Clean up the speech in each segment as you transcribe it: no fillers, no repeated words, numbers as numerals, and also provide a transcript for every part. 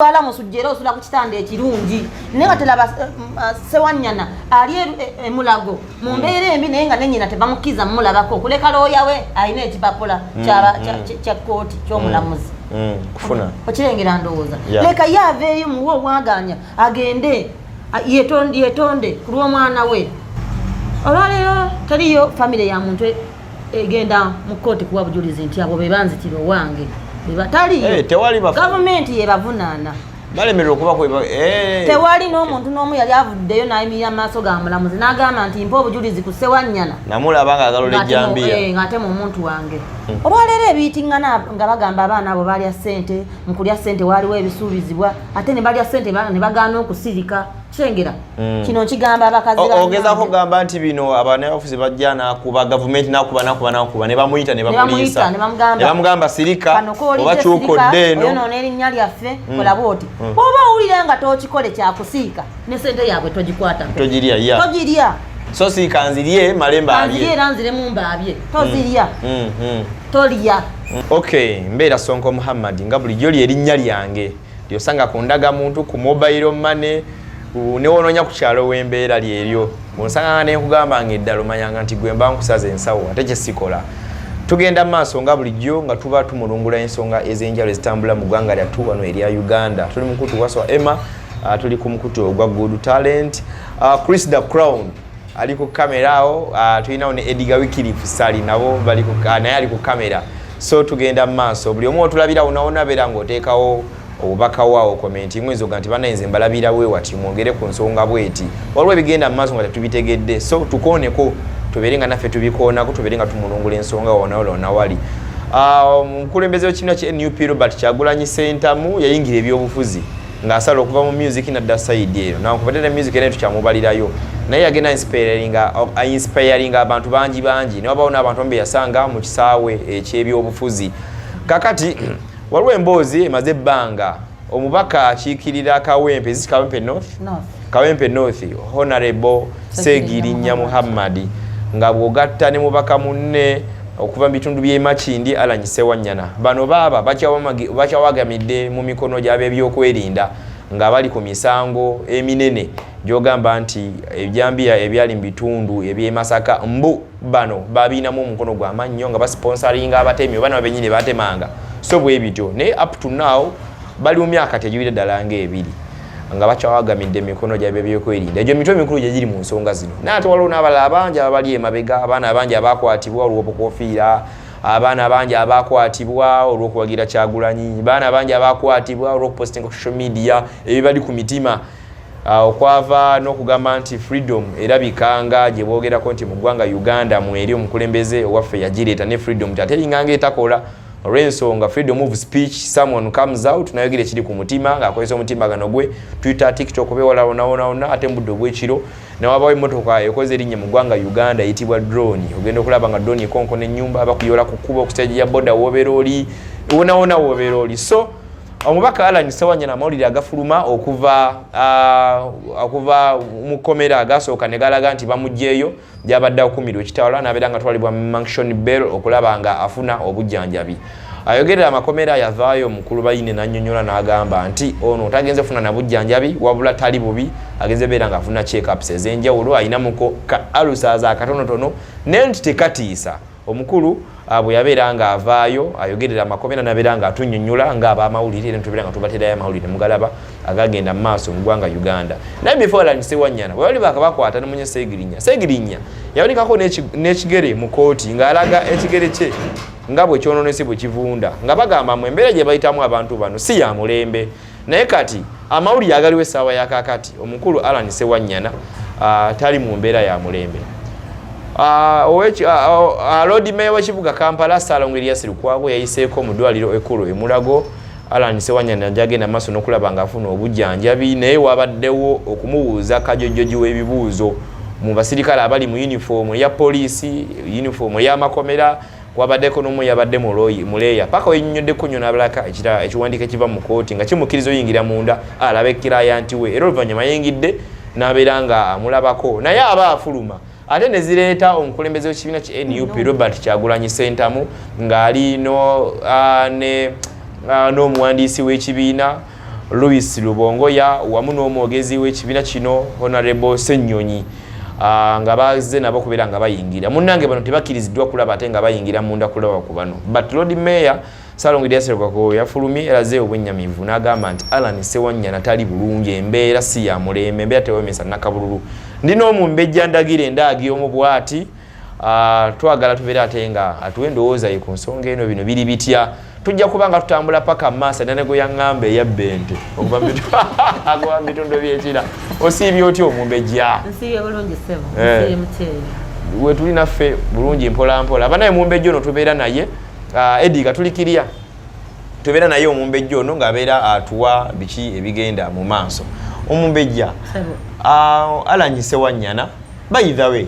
Wala musujjera osula ku kitanda ekirungi nenga telaba Ssewanyana ali emulago mu mbeera embi naye nga nennyina tebamukiza mulabako okuleka looya we alina ekipapula kya kkooti ky'omulamuzi kufuna okirengera ndowooza leka ye aveeyo muwe obwaganya agende yetonde ku lw'omwana we olwaleero teriyo famire ya muntu egenda mu kkooti kuwa bujulizi nti abo be banzitira owange Batali government yebavunaana balemerera okuba kwe tewali n'omuntu n'omu yali avuddeyo n'ayimirira maaso ga mulamuzi n'agamba nti mpa obujulizi ku Ssewanyana namulaba ng'agalola ejjambiya ng'ate mu muntu wange olwaleero ebiyitingana nga bagamba abaana abo balya ssente mu kulya ssente waaliwo ebisuubizibwa ate ne balya ssente ne bagaana okusirika kirengera kino kigamba abakazi ogezaako kugamba nti bino abaana bafuzi bajja nakuba gavumenti nakuba ne bamuyita ne bamuliisa ne bamugamba sirika oba kyukodde eno yonoona erinnya lyaffe olaba oti bw'oba owulira nga tookikole kyakusiika ne ssente yaabwe togikwatako togirya so siika nzirye male mbaabye era nziremu mbaabye tozirya tolya okay mbeera Sonko Muhammad nga bulijjo lyerinnya lyange lyosanga ku ndagamuntu ku mobile money newononya ku kyalo w'embeera lyeryo bw'onsanga ne nkugamba ng'eddala omanyanga nti gwe mba nkusaza ensawo ate kye sikola tugenda mu maaso nga bulijjo nga tuba tumulungula ensonga ez'enjalo ezitambula mu ggwanga lyattu wano erya Uganda tuli mukutu waswa Emma tuli ku mukutu ogwa Good Talent Chris the Crown ali ku kamera awo tulinawo ne Ediga Wikilifu Sali nabo bali ku naye ali ku kamera so tugenda mu maaso buli omu otulabira unaona beera ng'oteekawo obubaka waawo komenti mwezo ganti banayinze mbalabira we wati mwongere ku nsonga bweti waliwo ebigenda mu maaso nga tetubitegedde so tukooneko tubeere nga naffe tubikoonako tubeere nga tumulungula ensonga wona wali omukulembeze w'ekibiina kya NUP Robert Kyagulanyi Ssentamu yayingira ebyobufuzi ng'asala okuva mu music nadda side eyo nankubadde music era tukyamubalirayo naye yagenda inspiringa abantu bangi ne wabaawo n'abantu mbe yasanga mu kisaawe eky'ebyobufuzi kakati waliwo emboozi emaze ebbanga omubaka akiikirira Kawempe North Honorable Ssegirinya Muhammad nga bw'ogatta ne mubaka munne okuva mu bitundu by'e Makindi Alanyi Ssewanyana bano baaba bakyawagamidde mu mikono gy'ab'ebyokwerinda nga bali ku misango eminene gy'ogamba nti ebyambiya ebyali mu bitundu eby'e Masaka mbu bano babiinamu omukono gw'amannyo nga basponsoringa abatemi oba nabo bennyini batemanga so bwe bityo ne up to now bali mu myaka tegiwira ddala ng'ebiri nga bakyawagamidde emikono gyabwe ebyokwerinda egyo emitwe emikulu gye giri mu nsonga zino naye ate waliwo n'abalala abangi abali emabega abaana abangi abakwatibwa olw'obukofiira abaana abangi abakwatibwa olw'okuwagira Kyagulanyi abaana abangi abakwatibwa olw'okupostinga ku social media ebibali ku mitima okwava n'okugamba nti freedom erabikanga gye boogerako nti mu ggwanga Uganda mweri omukulembeze owaffe yagireeta ne freedom ate eringanga etakola olw'ensonga freedom of speech someone comes out nayogera ekiri ku mutima ng'akozesa omutimbagano gwe Twitter TikTok beewala wona ate mbudde obwekiro newabaawo emmotoka ekoze erinnya mu ggwanga Uganda eyitibwa drone ogenda okulaba nga drone ekonkona ennyumba bakuyola ku kkubo ku stage ya boda wobeera oli wona wobeera oli so omubaka Alanyi Ssewanyana amawulire agafuluma okuva mu komera agasooka ne galaga nti bamuggyeeyo gy'abadde akumirwa ekitawala n'abeera nga twalibwa mu Mansion Bell okulaba nga afuna obujjanjabi ayogerera amakomera yavaayo omukulu bayine n'annyonnyola n'agamba nti ono tagenze funa na bujjanjabi wabula tali bubi agenze beera ng'afuna check-ups ez'enjawulo ayinamuko ka alusaaza akatonotono naye nti tekatiisa omukulu bwe yabeera ng'avaayo ayogerera amakomera n'abeera ng'atunnyonnyola ng'abamawulire era tubeera nga tubaterayo amawulire mugalaba agagenda mu maaso mu ggwanga Uganda naye before Alanyi Ssewanyana bwe bali bakabakwata n'omunye Ssegirinya yabonekako n'ekigere mu kooti ng'alaga ekigere kye nga bwe kyonoonese bwe kivunda nga bagamba mu embeera gye bayitamu abantu bano si ya mulembe naye kati amawulire agaliwo essaawa ya kaakati omukulu Alanyi Ssewanyana tali mu mbeera ya mulembe Lord Mayor w'ekibuga Kampala Salongo Erias Lukwago yayiseeko mu ddwaliro ekkulu Mulago Alanyi Ssewanyana gyagenda maaso n'okulaba ng'afuna obujjanjabi naye wabaddewo okumubuuza kajojjoji w'ebibuuzo mu basirikale abali mu yunifoomu ya poliisi yunifoomu y'amakomera wabaddeko n'omu yabadde muleeya paka wennyonnyodeko nnyo n'abalaka ekiwandiiko ekiva mu kooti nga kimukkiriza oyingira munda alaba ekirayanti we era oluvannyuma yengidde n'abeera nga amulabako naye aba afuluma ate ne zireeta omukulembeze w'ekibiina kya NUP Robert Kyagulanyi Ssentamu ng'ali n'omuwandiisi w'ekibiina Louis Lubongoya wamu n'omwogezi w'ekibiina kino Honorable Ssenyonyi nga bazze nabo kubeera nga bayingira munnange bano tebakkiriziddwa kulaba ate nga bayingira munda kulaba ku bano but Lord Mayor Salongo Lyaserwako yafulumye eraze obwennyamivu n'agamba nti Alan Ssewanyana tali bulungi embeera si ya mulembe embeera tewemesa nakabululu ndina omumbejja Ndagire ndaagi omu bw'ati twagala tubeera ate nga atuwe endowooza ye ku nsonga eno bino biri bitya tujja kubanga tutambula paka masa nanego yangamba eyabente okuva mu bitundu by'ekira osiibye otya omumbejja nsiibye bulungi ssebo nsiibye muteeyi we tuli naffe bulungi mpola mpola abanaye omumbejja ono tubeera naye Ediga tulikirya tubeera naye omumbejja ono ng'abeera atuwa biki ebigenda mu maaso omumbejja Alan Ssewanyana by the way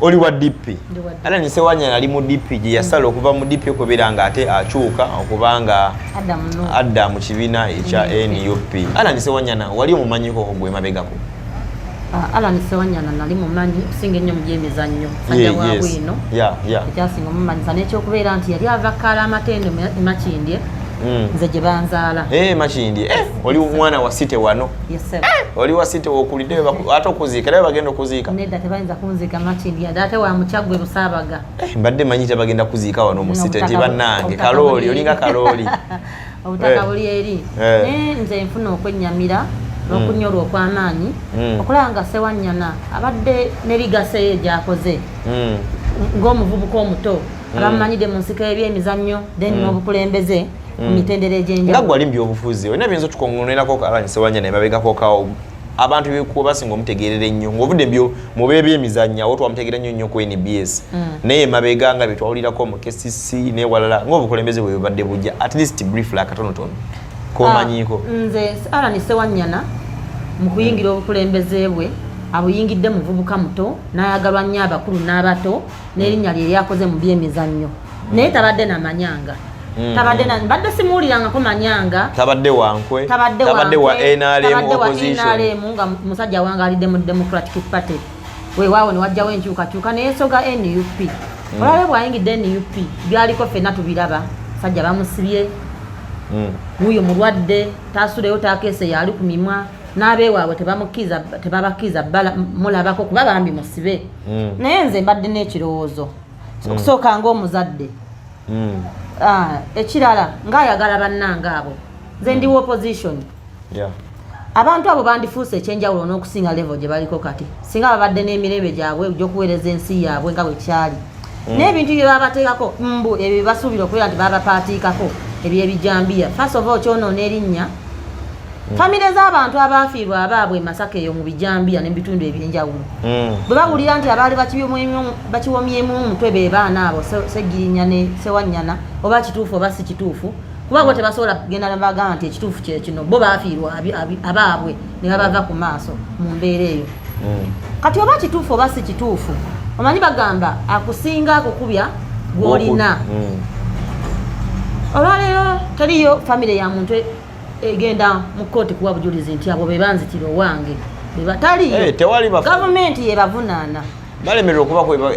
oli wa DP Alan Ssewanyana ali mu DP gye yasala okuva mu DP okubeera nga ate akyuka okubanga adda mu kibiina ekya NUP Alan Ssewanyana wali omumanyiko gwe mabegako Alan Ssewanyana nali mumanyi okusinga ennyo mu byemizannyo sajja wa bwino ekyasinga omumanyisa n'ekyokubeera nti yali ava kkaala amatende Makindye nze gye banzaala Makindye oli mwana wa site wano oli wa site wokulidde ate okuziika naye bagenda okuziika nedda tebayinza kunziika Makindye ate wa mukyagwe Busaabaga mbadde manyi tebagenda kuziika wano mu site nti bannange kalooli olinga kalooli obutaka buli eri naye nze nfuna okwennyamira n'okunyolwa okw'amaanyi okulaba nga Ssewanyana abadde n'ebigaseyo gy'akoze ng'omuvubuka omuto abamumanyidde mu nsiko y'ebyemizannyo then n'obukulembeze ku mitendera egy'enjawulo nga gwali mu byobufuzi olina byinza tukongonerako Alan Ssewanyana emabegako kawo abantu bekubasinga omutegeerera ennyo ng'ovudde mu by'emizannyo awo twamutegeera nnyo ku NBS naye emabega nga byetwawulirako mu KCC n'ewalala ng'obukulembeze bwe bubadde bujja at least brief like katonotono komanyiko nze Alan Ssewanyana mu kuyingira obukulembeze bwe abuyingidde muvubuka muto n'ayagalwa nnyo abakulu n'abato n'erinnya lye lyakoze mu by'emizannyo naye tabadde namanyanga badde simuwulirangako manyanga tabadde wankwe tabadde wa NRM opposition nga musajja wange alidde mu Democratic Party weewaawo ne wajjawo enkyukakyuka naye soga NUP olwale bwayingidde NUP byaliko ffenna tubiraba musajja bamusibye wuyo mulwadde tasuleyo takeese yali ku mimwa n'abeewaabwe tebabakkiriza mulabako kuba bambi musibe naye nze mbadde n'ekirowoozo okusooka ng'omuzadde ekirala ng'ayagala bannange abo nze ndi opposition abantu abo bandifuuse ekyenjawulo n'okusinga level gye baliko kati singa babadde n'emirembe gyabwe gy'okuweereza ensi yaabwe nga bwe kyali n'ebintu bye babateekako mbu ebyo bye basuubira okubeera nti babapaatiikako ebyebijambiya first of all kyonoona erinnya famire z'abantu abaafiirwa abaabwe Masaka eyo mu bijambiya n'ebitundu ebyenjawulo bwe bawulira nti abaali bakiwomyemu omutwe be baana abo Ssegirinya ne Ssewanyana oba kituufu oba si kituufu kuba bo tebasobola kugenda nabagamba nti ekituufu kye kino bo baafiirwa abaabwe ne babava ku maaso mu mbeera eyo kati oba kituufu oba si kituufu omanyi bagamba akusinga akukubya gw'olina olwaleero teriyo famire ya muntu egenda mu kooti kuwa bujulizi nti abo be banzitira owange bebataliyo gavumenti yebavunaana balemererwa okuba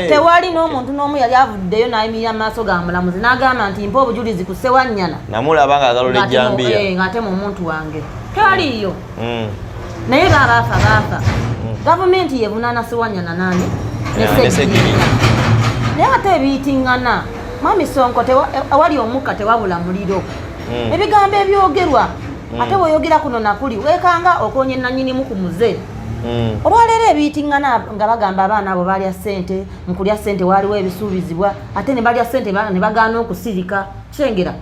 tewali n'omuntu n'omu yali avuddeyo n'ayimirira mu maaso ga mulamuzi n'agamba nti mpa obujulizi ku Ssewanyana namulaba nga agalola ejjambiya ng'atema omuntu wange tewaliyo naye baafa gavumenti yevunaana Ssewanyana nani ne Ssegirinya naye ate ebiyitingana mwami Sonko awali omukka tewabula muliro ebigambo ebyogerwa ate weeyogera kuno nakuli weekanga okoonye nannyinimu ku muze olwaleero ebiyitingana nga bagamba abaana abo balya ssente mu kulya ssente waaliwo ebisuubizibwa ate ne balya ssente ne bagaana okusirika kyengera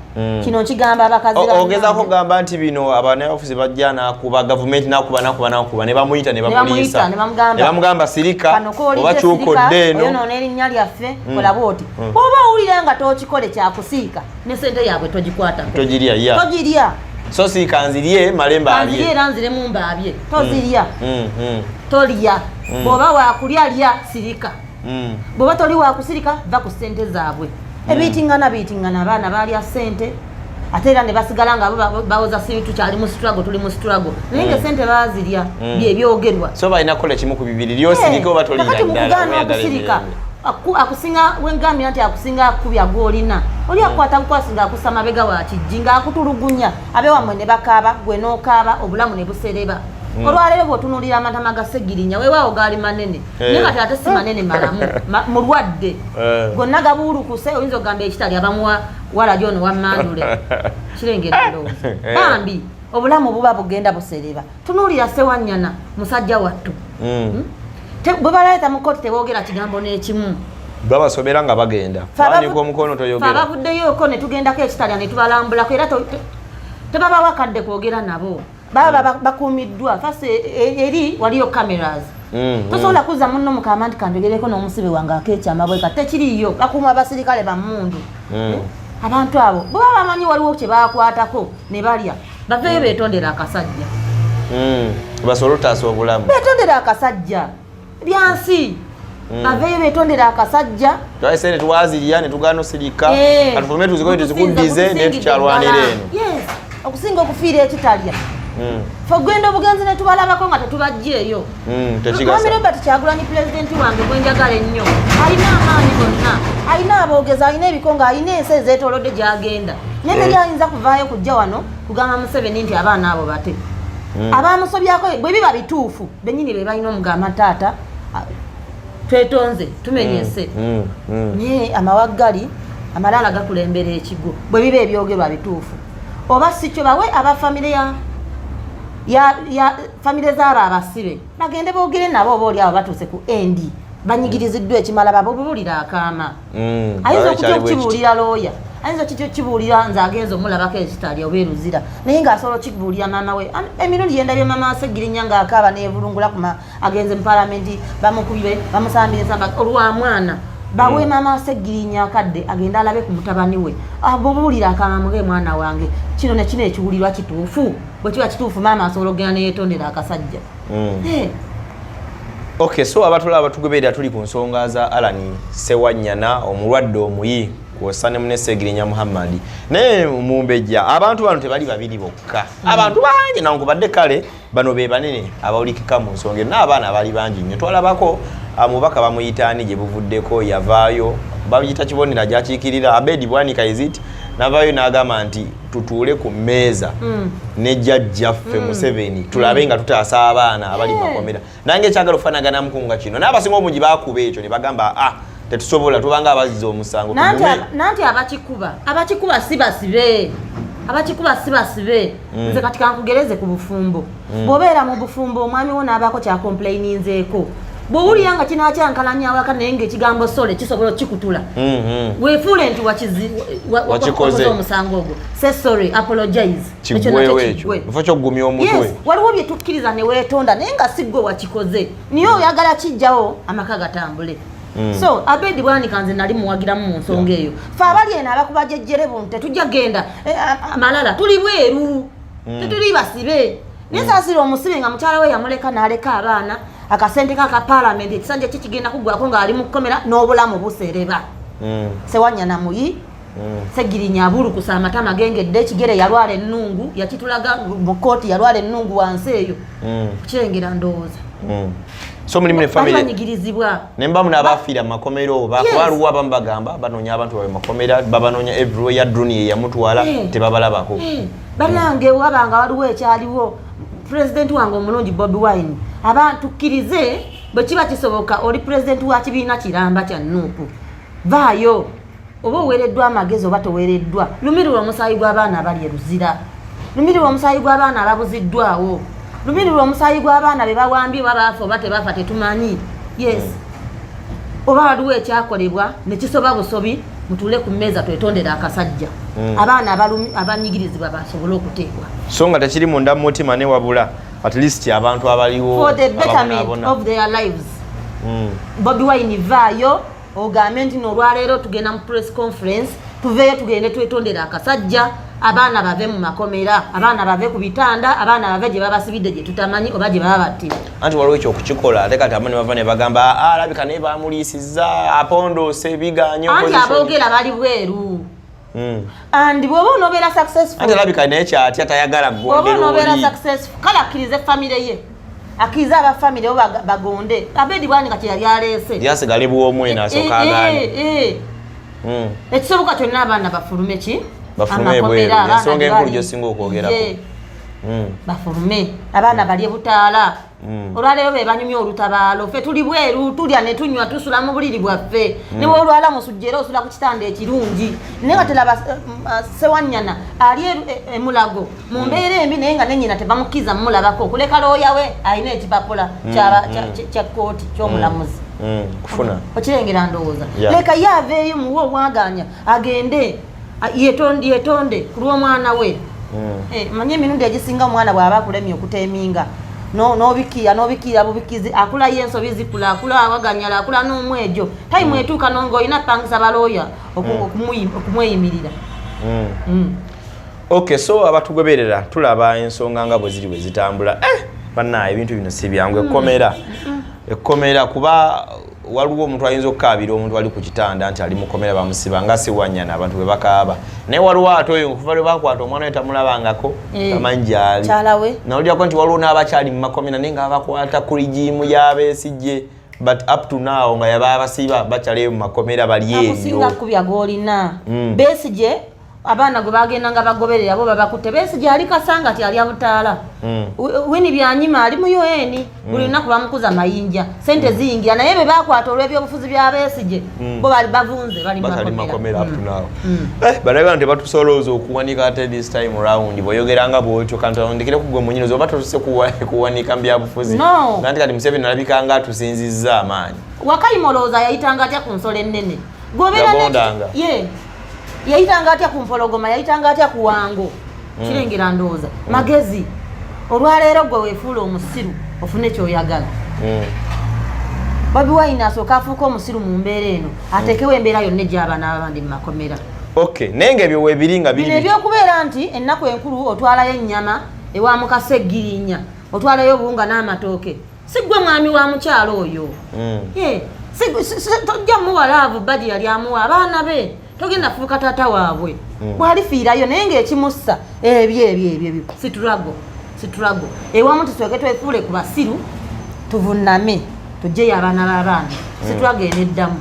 kino nkigamba abakazi ogezaako gamba nti bino abanaofiisi bajja nakuba gavumenti nakuba ne bamuyita ne bamuliisa ne bamugamba sirika oba kyukodde eno oyonoona erinnya lyaffe kola bwoti bw'oba owulira nga tokikole kyakusiika ne ssente yaabwe togikwatako togirya so si kanzirye malemba abye kanzirye era nziremu mbaabye tozirya tolya bw'oba waakulya lya sirika bw'oba toli waakusirika va ku ssente zaabwe ebiyitingana abaana balya ssente ate era ne basigala nga bawoza sintu kyali mu struggle tuli mu struggle naye nga ssente baazirya byebyogerwa so balina kukola kimu ku bibiri lyosirika oba tolira ddala akusinga wengambira nti akusinga akubya gw'olina oli akwata nkwasinga akusama bega wa kijinga akutulugunya abe wamwe ne bakaaba gwe n'okaaba obulamu ne busereba olwaleero bw'otunuulira amatama ga Ssegirinya weewaawo gaali manene naye kati ate si manene malamu mulwadde gonna gabuulukuse oyinza okugamba ekitali abamuwa wala gyono wammandule kirengera ndowooza bambi obulamu buba bugenda busereba tunuulira Ssewanyana musajja wattu bwe baleeta mu kooti teboogera kigambo n'ekimu babasobera nga bagenda fanika omukono toyogera babavuddeyooko ne tugendako ekitalya ne tubalambulako era tebaba wakadde kwogera nabo baba bakuumiddwa fase eri waliyo cameras tosobola kuzza munno mukama nti kanjogereko n'omusibe wange akeekyama bweka tekiriyo bakuuma abasirikale bammundu abantu abo bwe baba bamanyi waliwo kye bakwatako ne balya baveeyo beetondera akasajja basobole otaasa obulamu beetondera akasajja byansi baveeyo beetondera akasajja twaise ne tuwazirya ne tugaana osirika atufume tuzikoye tuzikuddize naye tukyalwanira eno okusinga okufiira ekitalya fe ogenda obugenzi ne tubalabako nga tetubajjeeyo Mwami Robert Kyagulanyi pulezidenti wange gwenjagala ennyo alina amaanyi gonna alina aboogezi alina ebikonga alina ensi ezeetoolodde gy'agenda naye teri ayinza kuvaayo kujja wano kugamba Museveni nti abaana abo bate abamusobyako bwe biba bituufu bennyini be balina omugamba taata twetonze tumenyese naye amawaggali amalala gakulembera ekigo bwe biba ebyogerwa bituufu oba si kyo bawe abafamire ya famire z'abo abasibe bagende boogere nabo oba oli abo batuuse ku endi banyigiriziddwa ekimala babuulira akaama ayinza okutya okukibuulira looya ayinza okitya okukibuulira nze agenza omulabako ekitalya oba eruzira naye ng'asobola okukibuulira maama we emirundi yendabye maama Ssegirinya ng'akaaba neevulungula agenze mu palamenti bamukubire bamusambire olwa mwana bawe maama Ssegirinya akadde agenda alabe ku mutabani we abuulira akaama muge mwana wange kino ne kino ekiwulirwa kituufu bwe kiba kituufu maama asobola okugenda neyeetondera akasajja okay so abatulaba batugoberera tuli ku nsonga za Alani Ssewanyana omulwadde omuyi kwosane mune Ssegirinya Muhammad naye omumbejja abantu bano tebali babiri bokka abantu bangi nankubadde kale bano be banene abawulikika mu nsonga n'abaana abali bangi nnyo twalabako amubaka bamuyitaani gye buvuddeko yavaayo bayita kibonera gyakiikirira Abedi Bwanika iziti navayo n'agamba nti tutuule ku mmeeza ne jjajjaffe Museveni tulabe nga tutaasa abaana abali makomera nange ekyagala okufaanagana mukunga kino n'abasinga obungi baakuba ekyo ne bagamba tetusobola tubanga abaziza omusango nanti abakikuba si basibe abakikuba si basibe nze kati kankugereze ku bufumbo bw'obeera mu bufumbo omwami wo n'abaako kyakomplaininzeeko bw'owulira nga kinakyankalanya awaka naye ng'ekigambo sole kisobola okikutula weefuule nti wakoze omusango ogwo say sorry apologize kifo kyokugumya omutwe waliwo bye tukkiriza ne weetonda naye nga si ggwe wakikoze niye oyagala kijjawo amaka gatambule so Abedi Bwanika nze nali muwagiramu mu nsonga eyo fe abali eno abakubajejjere buntu tetujja genda amalala tuli bweru tetuli basibe naye saasira omusibe nga mukyala we yamuleka n'aleka abaana akasente ka palamenti ekisanja kikigenda kuggwako ng'ali mu kkomera n'obulamu busereba Ssewanyana muyi Ssegirinya abulukusa amatama gengedde ekigere yalwala ennungu yakitulaga mu kooti yalwala ennungu wansi eyo kirengera ndowooza so mulimu ne family banyigirizibwa nemba muna abafiira makomero bakwaluwa abamu bagamba banoonya abantu babe makomera babanoonya everywhere ya drone yamutwala tebabalabako banange wabanga waliwo ekyaliwo president wange omulungi Bobi Wine abantu kkirize bwe kiba kisoboka oli president wa kibiina kiramba kya Nuupu vaayo oba oweereddwa amagezi oba toweereddwa lumirirwa omusaayi gw'abaana abali eruzira lumirirwa omusaayi gw'abaana ababuziddwawo lumirirwa omusaayi gw'abaana be bawambibwa baafa oba tebafa tetumanyi yes oba waliwo ekyakolebwa ne kisoba busobi mutuule ku mmeeza twetondera akasajja abaana abanyigirizibwa basobole okuteebwa so nga tekiri munda mu mutima ne wabula at least abantu abaliwo for the betterment of their lives Bobi Wine vaayo ogambe nti n'olwaleero tugenda mu press conference tuveeyo tugende twetondera akasajja abaana bave mu makomera abaana bave ku bitanda abaana bave gye babasibidde gye tutamanyi oba gye baba battira anti waliwo ekyokukikola ate kati amani bava ne bagamba alabika naye bamuliisizza apondoose biganyo anti aboogera bali bweru and bw'oba onoobeera successful anti alabika naye kyatya tayagala ggondera oli onoobeera successful kale akkirize famire ye akkirize abafamire bo bagonde Abedi Bwanika kye yali aleese yasigale bw'omu eno asooka agaanye ekisoboka kyonna abaana bafulume ki bafulume bweru ensonga enkulu gyosinga okwogerako bafulume abaana balye butaala olwaleero be banyumya olutabaalo ffe tuli bweru tulya ne tunywa tusula mu buliri bwaffe ne bwolwala musujjera osula ku kitanda ekirungi naye nga teraba Ssewanyana ali emulago mu mbeera embi naye nga nenyina tebamukkiriza mumulabako okuleka looya we alina ekipapula kya kkooti ky'omulamuzi kufuna okirengera ndowooza leka ye aveeyo muwe obwaganya agende yetonde ku lw'omwana we manye emirundi egisinga omwana bw'aba akulemye okuteeminga n'obikira bubikizi akulayo ensobi zikula akula awaganyala akula n'omwejo tayimu etuuka ng'olina pangisa balooya okumweyimirira. Okay, so abatugoberera tulaba ensonga nga bwe ziri bwe zitambula bannaye ebintu bino si byangu ekkomera kuba waliwo omuntu ayinza okukaabira omuntu ali ku kitanda nti ali mukomera bamusiba nga Ssewanyana abantu bwe bakaaba naye waliwo ate oyo okuva lwe bakwata omwana we tamulabangako tamanyi gyali nawuliryako nti waliwo n'abakyali mu makomera naye nga bakwata ku ligimu y'abeesigye but up to now nga yaba abasiba bakyaleyo mu makomera bali eyo akusinga kubya golina Besigye abaana gwe bagenda nga bagoberera bo babakutte Besigye ali kasanga ti ali abutaala wini byanyima ali mu UN buli lunaku bamukuza mayinja sente ziyingira naye be bakwata olw'ebyobufuzi bya Besigye bo bali bavunze bali makomera up to now banaye tebatusolooza okuwanika ate this time round bweyogeranga bwotyo kanti ondekere kugwe munyinizo oba totuse kuwanika mu byabufuzi nti kati Museveni alabika nga atusinzizza amaanyi wakayimolooza yayitanga atya ku nsolo ennene gobondanga yayitanga atya ku mpologoma yayitanga atya ku wango kirengera ndowooza magezi olwaleero gwe weefuula omusiru ofune kyoyagala Bobi Wine asooka afuuka omusiru mu mbeera eno ateekewo embeera yonna egy'abaana abandi mu makomera naye nga ebyo weebiri nga biri ebyokubeera nti ennaku enkulu otwalayo ennyama ewa muka Ssegirinya otwalayo obuwunga n'amatooke si ggwe mwami wa mukyalo oyo tojja muwalaavu badi yali amuwa abaana be togenda fuuka taata waabwe bwalifiirayo naye ng'ekimussa ebyo situlago ewamu tusooke twefuule ku basiru tuvunname tujjeyo abaana b'abaana situlago eneddamu